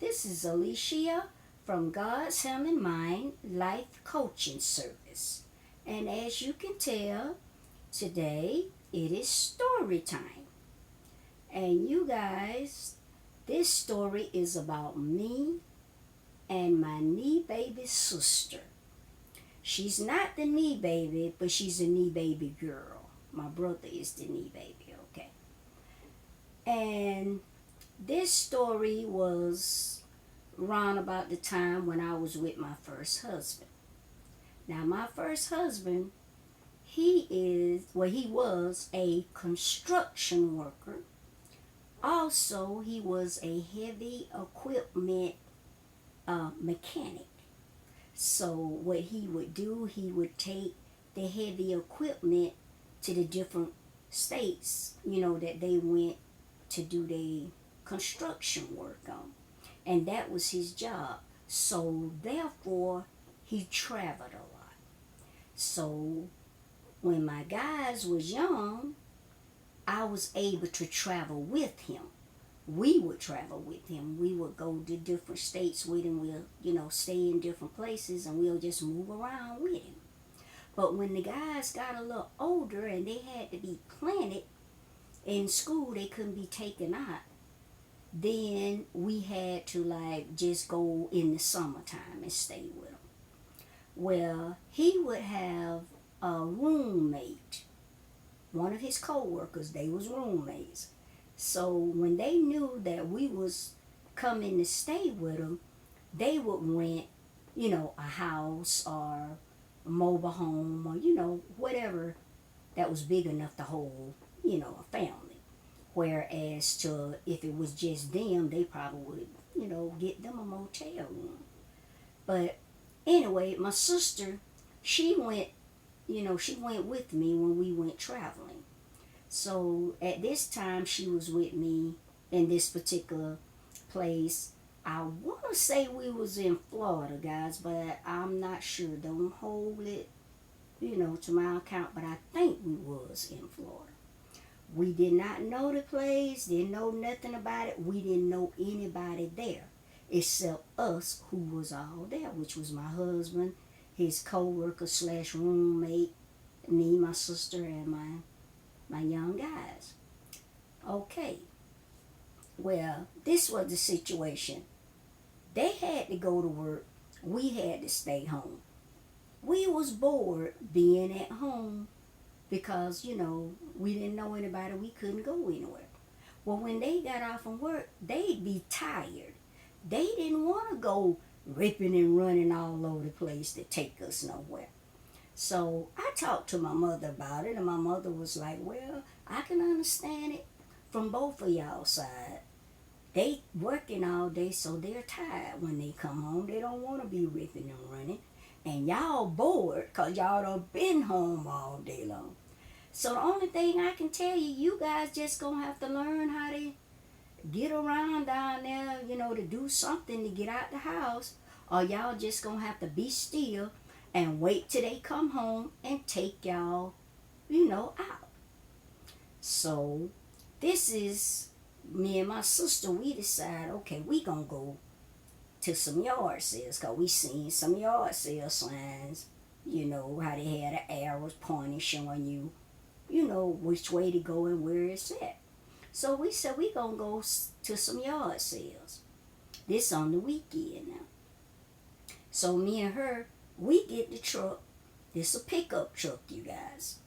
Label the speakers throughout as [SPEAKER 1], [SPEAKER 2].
[SPEAKER 1] This is Alicia from God's Helm and Mind Life Coaching Service. And as you can tell, today it is story time. And you guys, this story is about me and my knee baby sister. She's not the knee baby, but she's a knee baby girl. My brother is the knee baby, okay? And this story was around about the time when I was with my first husband. Now, my first husband, he was a construction worker. Also, he was a heavy equipment mechanic. So what he would do, he would take the heavy equipment to the different states, that they went to do their construction work on. And that was his job. So therefore, he traveled a lot. So when my guys was young, I was able to travel with him. We would travel with him. We would go to different states with him. We'll, stay in different places and we'll just move around with him. But when the guys got a little older and they had to be planted in school, they couldn't be taken out. Then we had to just go in the summertime and stay with him. Well, he would have a roommate. One of his co-workers, they was roommates. So when they knew that we was coming to stay with them, they would rent, a house or a mobile home or, whatever that was big enough to hold, a family. Whereas if it was just them, they probably would, get them a motel room. But anyway, my sister, she went with me when we went traveling. So at this time, she was with me in this particular place. I want to say we was in Florida, guys, but I'm not sure. Don't hold it, to my account, but I think we was in Florida. We did not know the place, didn't know nothing about it. We didn't know anybody there except us who was all there, which was my husband, his co-worker / roommate, me, my sister, and my young guys. Okay. Well, this was the situation. They had to go to work. We had to stay home. We was bored being at home because, we didn't know anybody. We couldn't go anywhere. Well, when they got off from work, they'd be tired. They didn't want to go ripping and running all over the place to take us nowhere. So I talked to my mother about it, and my mother was like, well, I can understand it from both of y'all side. They working all day, so they're tired when they come home. They don't want to be ripping and running. And y'all bored because y'all done been home all day long. So the only thing I can tell you, you guys just going to have to learn how to get around down there, to do something to get out the house. Or y'all just going to have to be still and wait till they come home and take y'all, out. So this is me and my sister. We decide, okay, we gonna go to some yard sales because we seen some yard sale signs, how they had the arrows pointing showing you, which way to go and where it's at. So we said we gonna go to some yard sales. This on the weekend now. So me and her, we get the truck. This a pickup truck, you guys.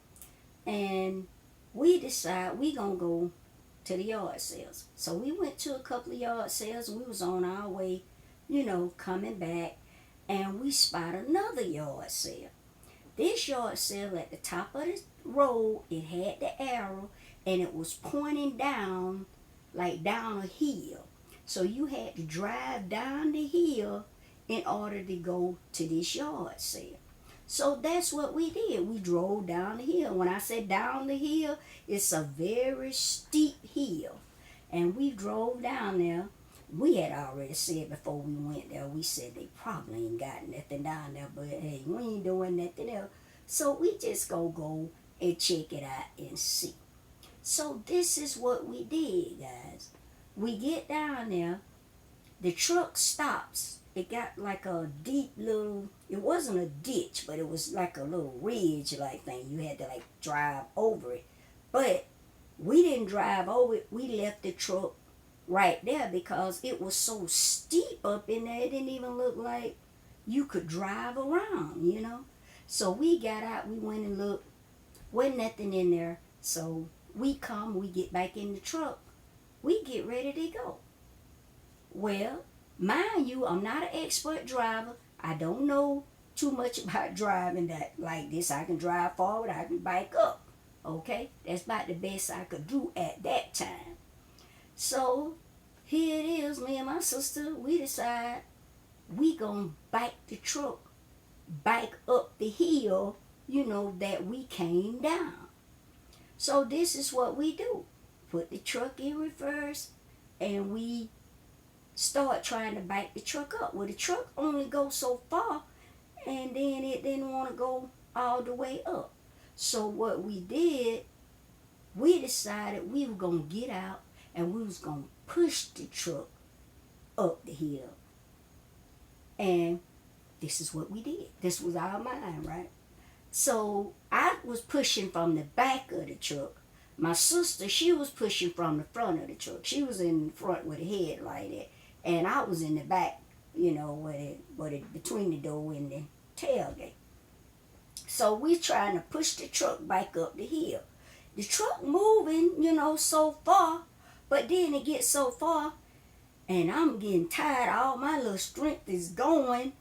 [SPEAKER 1] And we decide we gonna go to the yard sales. So we went to a couple of yard sales and we was on our way, coming back, and we spot another yard sale. This yard sale at the top of the road, it had the arrow and it was pointing down, like down a hill. So you had to drive down the hill in order to go to this yard sale. So that's what we did. We drove down the hill. When I say down the hill, it's a very steep hill. And we drove down there. We had already said before we went there, we said they probably ain't got nothing down there, but hey, we ain't doing nothing else. So we just go and check it out and see. So this is what we did, guys. We get down there The truck stops. It got like a deep little, it wasn't a ditch, but it was like a little ridge like thing. You had to like drive over it. But we didn't drive over it. We left the truck right there because it was so steep up in there. It didn't even look like you could drive around. So we got out, we went and looked. Wasn't nothing in there. So we get back in the truck. We get ready to go. Well, mind you, I'm not an expert driver. I don't know too much about driving that like this. I can drive forward, I can back up. Okay? That's about the best I could do at that time. So here it is, me and my sister, we decide we gonna back the truck back up the hill, that we came down. So this is what we do. Put the truck in reverse and we start trying to back the truck up. Well, the truck only goes so far and then it didn't want to go all the way up. So what we did, we decided we were going to get out and we was going to push the truck up the hill. And this is what we did. This was our mind, right? So I was pushing from the back of the truck. My sister, she was pushing from the front of the truck. She was in the front with the headlight at. And I was in the back, between the door and the tailgate. So we trying to push the truck back up the hill. The truck moving, so far, but then it gets so far, and I'm getting tired. All my little strength is going,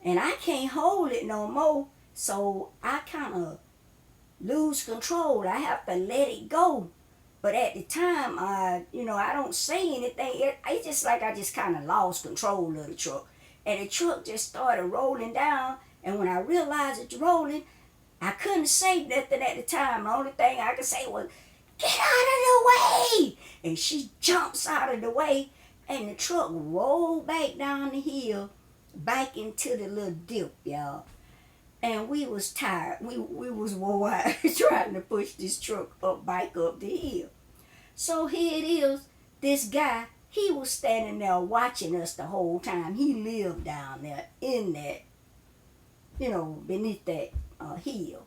[SPEAKER 1] and I can't hold it no more. So I kind of lose control. I have to let it go. But at the time, I don't say anything. It's just like I just kind of lost control of the truck. And the truck just started rolling down. And when I realized it's rolling, I couldn't say nothing at the time. The only thing I could say was, "Get out of the way!" And she jumps out of the way. And the truck rolled back down the hill, back into the little dip, y'all. And we was tired. We was wore out trying to push this truck back up the hill. So here it is. This guy, he was standing there watching us the whole time. He lived down there in that, beneath that hill.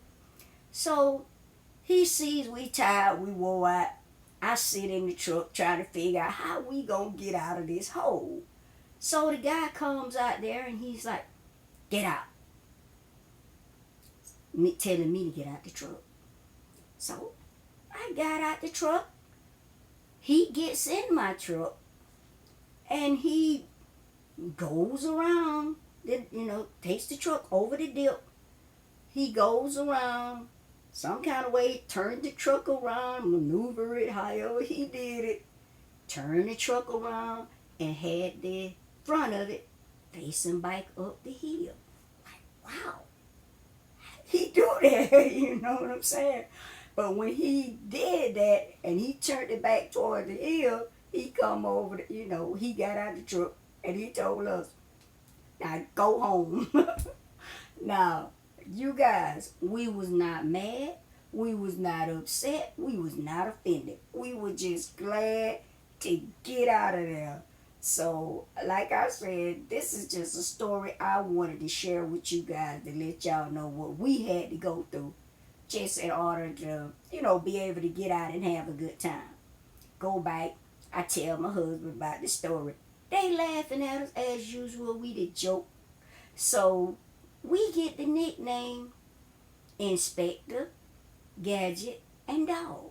[SPEAKER 1] So he sees we tired, we wore out. I sit in the truck trying to figure out how we gonna get out of this hole. So the guy comes out there and he's like, "Get out." Telling me to get out the truck. So I got out the truck. He gets in my truck and he goes around, takes the truck over the dip. He goes around some kind of way, turned the truck around, maneuver it however he did it, turned the truck around and had the front of it facing back up the hill. Like, wow. He do that, you know what I'm saying? But when he did that and he turned it back toward the hill, he come over, he got out the truck and he told us, "Now go home." Now, you guys, we was not mad. We was not upset. We was not offended. We were just glad to get out of there. So, like I said, this is just a story I wanted to share with you guys to let y'all know what we had to go through just in order to, be able to get out and have a good time. Go back, I tell my husband about the story. They laughing at us as usual. We the joke. So, we get the nickname Inspector, Gadget, and Dog.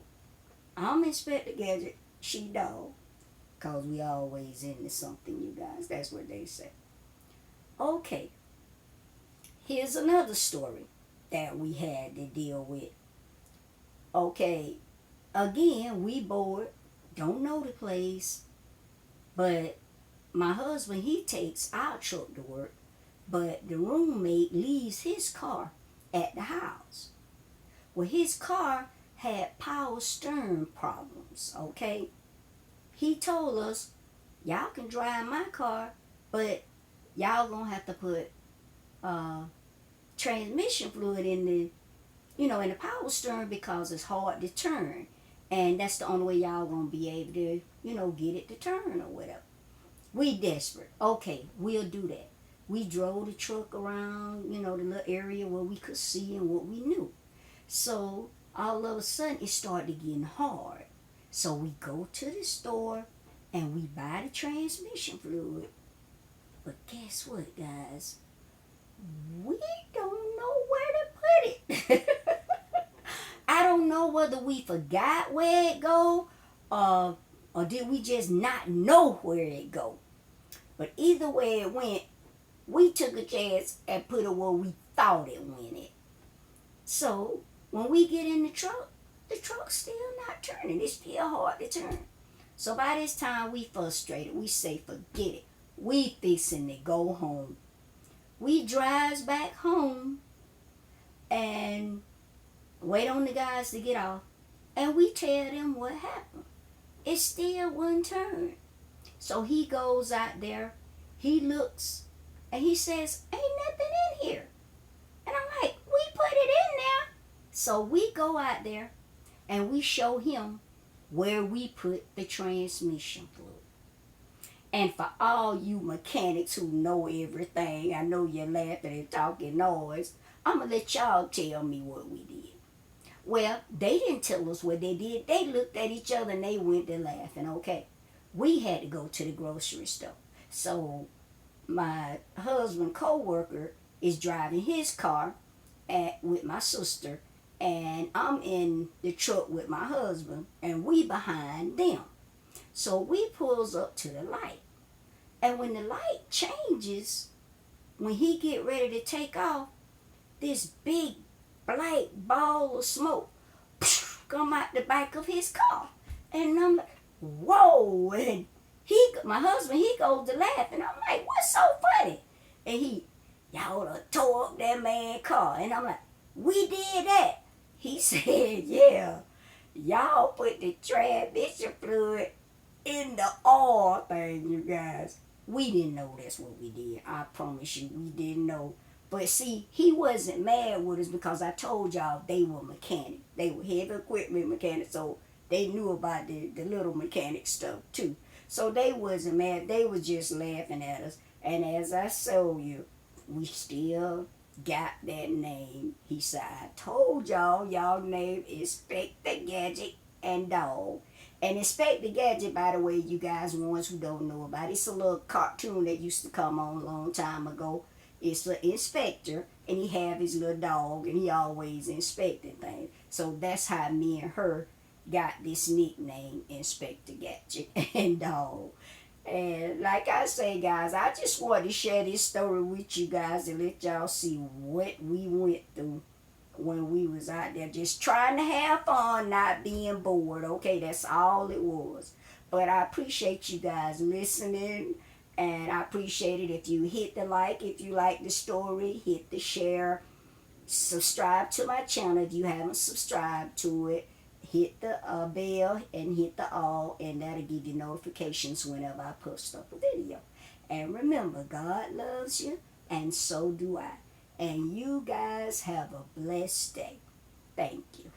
[SPEAKER 1] I'm Inspector Gadget, she Dog. Because we always into something, you guys. That's what they say. Okay. Here's another story that we had to deal with. Okay. Again, we bored. Don't know the place. But my husband, he takes our truck to work. But the roommate leaves his car at the house. Well, his car had power steering problems, okay? He told us, "Y'all can drive my car, but y'all gonna have to put transmission fluid in the, in the power steering because it's hard to turn. And that's the only way y'all gonna be able to, get it to turn or whatever." We desperate. Okay, we'll do that. We drove the truck around, the little area where we could see and what we knew. So all of a sudden it started getting hard. So we go to the store and we buy the transmission fluid. But guess what, guys? We don't know where to put it. I don't know whether we forgot where it go, or did we just not know where it go. But either way it went, we took a chance and put it where we thought it went at. So when we get in the truck's still not turning. It's still hard to turn. So by this time we frustrated. We say forget it. We fixing to go home. We drives back home and wait on the guys to get off. And we tell them what happened. It still wouldn't turn. So he goes out there. He looks and he says, ain't nothing in here. And I'm like, we put it in there. So we go out there and we show him where we put the transmission fluid. And for all you mechanics who know everything, I know you're laughing and talking noise, I'm going to let y'all tell me what we did. Well, they didn't tell us what they did. They looked at each other and they went to laughing, okay? We had to go to the grocery store. So my husband co-worker is driving his car with my sister, and I'm in the truck with my husband, and we behind them. So we pulls up to the light. And when the light changes, when he get ready to take off, this big black ball of smoke come out the back of his car. And I'm like, whoa. And my husband, he goes to laugh. And I'm like, what's so funny? And y'all done tore up that man's car. And I'm like, we did that. He said, yeah, y'all put the transmission fluid in the oil thing, you guys. We didn't know that's what we did. I promise you, we didn't know. But see, he wasn't mad with us because I told y'all they were mechanics. They were heavy equipment mechanics, so they knew about the little mechanic stuff too. So they wasn't mad. They was just laughing at us. And as I told you, we still got that name. He said, I told y'all name Inspector Gadget and Dog. And Inspector Gadget, by the way, you guys ones who don't know about it, it's a little cartoon that used to come on a long time ago. It's an inspector, and he have his little dog, and he always inspecting things. So that's how me and her got this nickname, Inspector Gadget and Dog. And like I say, guys, I just wanted to share this story with you guys and let y'all see what we went through when we was out there just trying to have fun, not being bored. Okay, that's all it was. But I appreciate you guys listening, and I appreciate it if you hit the like, if you like the story, hit the share, subscribe to my channel if you haven't subscribed to it, hit the bell and hit the all, and that'll give you notifications whenever I post up a video. And remember, God loves you, and so do I. And you guys have a blessed day. Thank you.